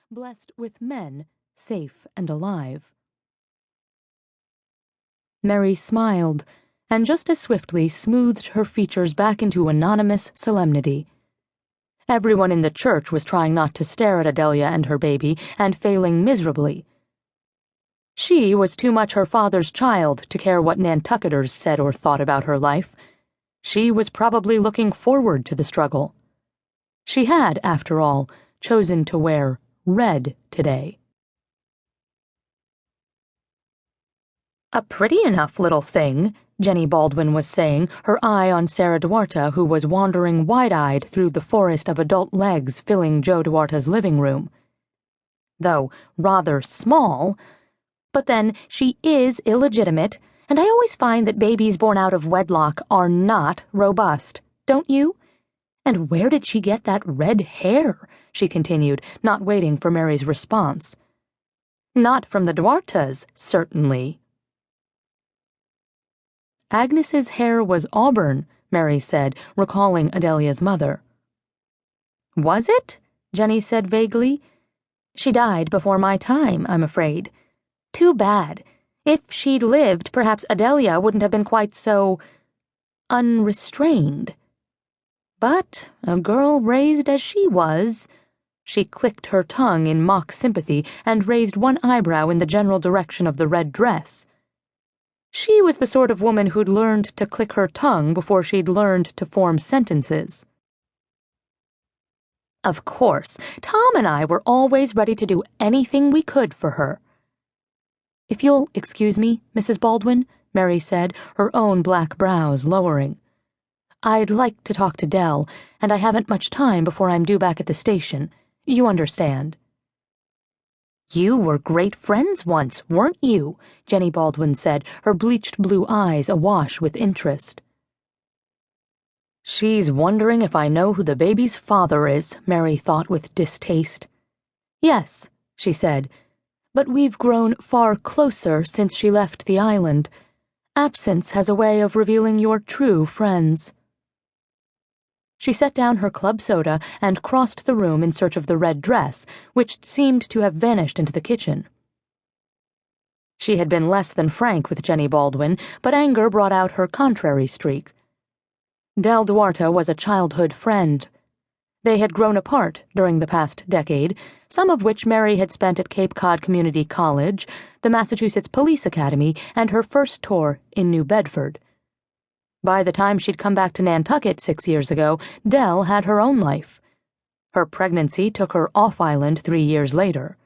blessed with men, safe and alive. Mary smiled, and just as swiftly smoothed her features back into anonymous solemnity. Everyone in the church was trying not to stare at Adelia and her baby, and failing miserably. She was too much her father's child to care what Nantucketers said or thought about her life. She was probably looking forward to the struggle. She had, after all, chosen to wear red today. "A pretty enough little thing," Jenny Baldwin was saying, her eye on Sarah Duarte, who was wandering wide-eyed through the forest of adult legs filling Joe Duarte's living room. "Though rather small. But then, she is illegitimate, and I always find that babies born out of wedlock are not robust, don't you? And where did she get that red hair?" she continued, not waiting for Mary's response. "Not from the Duartes, certainly." "Agnes's hair was auburn," Mary said, recalling Adelia's mother. "Was it?" Jenny said vaguely. "She died before my time, I'm afraid. Too bad. If she'd lived, perhaps Adelia wouldn't have been quite so unrestrained. But a girl raised as she was—" She clicked her tongue in mock sympathy and raised one eyebrow in the general direction of the red dress. She was the sort of woman who'd learned to click her tongue before she'd learned to form sentences. "Of course, Tom and I were always ready to do anything we could for her." "If you'll excuse me, Mrs. Baldwin," Mary said, her own black brows lowering. "I'd like to talk to Dell, and I haven't much time before I'm due back at the station. You understand." "You were great friends once, weren't you?" Jenny Baldwin said, her bleached blue eyes awash with interest. "She's wondering if I know who the baby's father is," Mary thought with distaste. "Yes," she said, "but we've grown far closer since she left the island. Absence has a way of revealing your true friends." She set down her club soda and crossed the room in search of the red dress, which seemed to have vanished into the kitchen. She had been less than frank with Jenny Baldwin, but anger brought out her contrary streak. Del Duarte was a childhood friend. They had grown apart during the past decade, some of which Mary had spent at Cape Cod Community College, the Massachusetts Police Academy, and her first tour in New Bedford. By the time she'd come back to Nantucket 6 years ago, Del had her own life. Her pregnancy took her off-island 3 years later.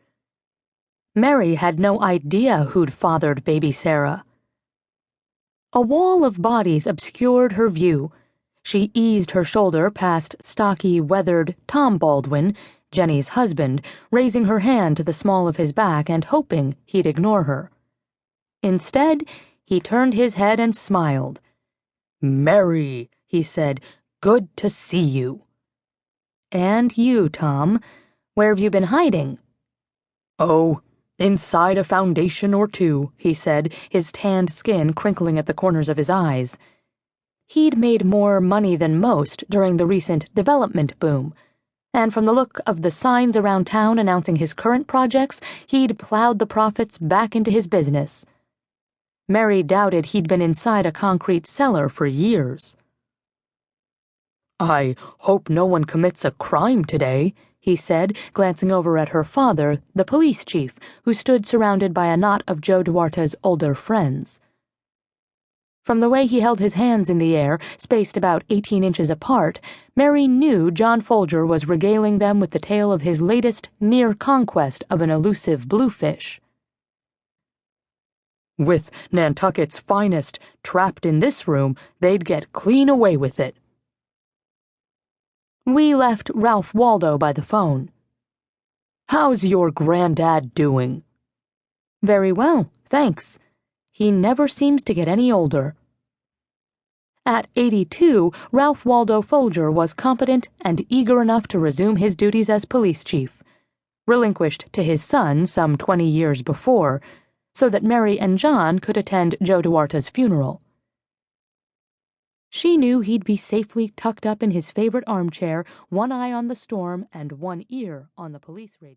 Mary had no idea who'd fathered baby Sarah. A wall of bodies obscured her view. She eased her shoulder past stocky, weathered Tom Baldwin, Jenny's husband, raising her hand to the small of his back and hoping he'd ignore her. Instead, he turned his head and smiled. "Mary," he said, "good to see you." "And you, Tom. Where have you been hiding?" "Oh, inside a foundation or two," he said, his tanned skin crinkling at the corners of his eyes. He'd made more money than most during the recent development boom, and from the look of the signs around town announcing his current projects, he'd plowed the profits back into his business. Mary doubted he'd been inside a concrete cellar for years. "I hope no one commits a crime today," he said, glancing over at her father, the police chief, who stood surrounded by a knot of Joe Duarte's older friends. From the way he held his hands in the air, spaced about 18 inches apart, Mary knew John Folger was regaling them with the tale of his latest near conquest of an elusive bluefish. "With Nantucket's finest trapped in this room, they'd get clean away with it." "We left Ralph Waldo by the phone." "How's your granddad doing?" "Very well, thanks. He never seems to get any older." At 82, Ralph Waldo Folger was competent and eager enough to resume his duties as police chief, relinquished to his son some 20 years before, so that Mary and John could attend Joe Duarte's funeral. She knew he'd be safely tucked up in his favorite armchair, one eye on the storm and one ear on the police radio.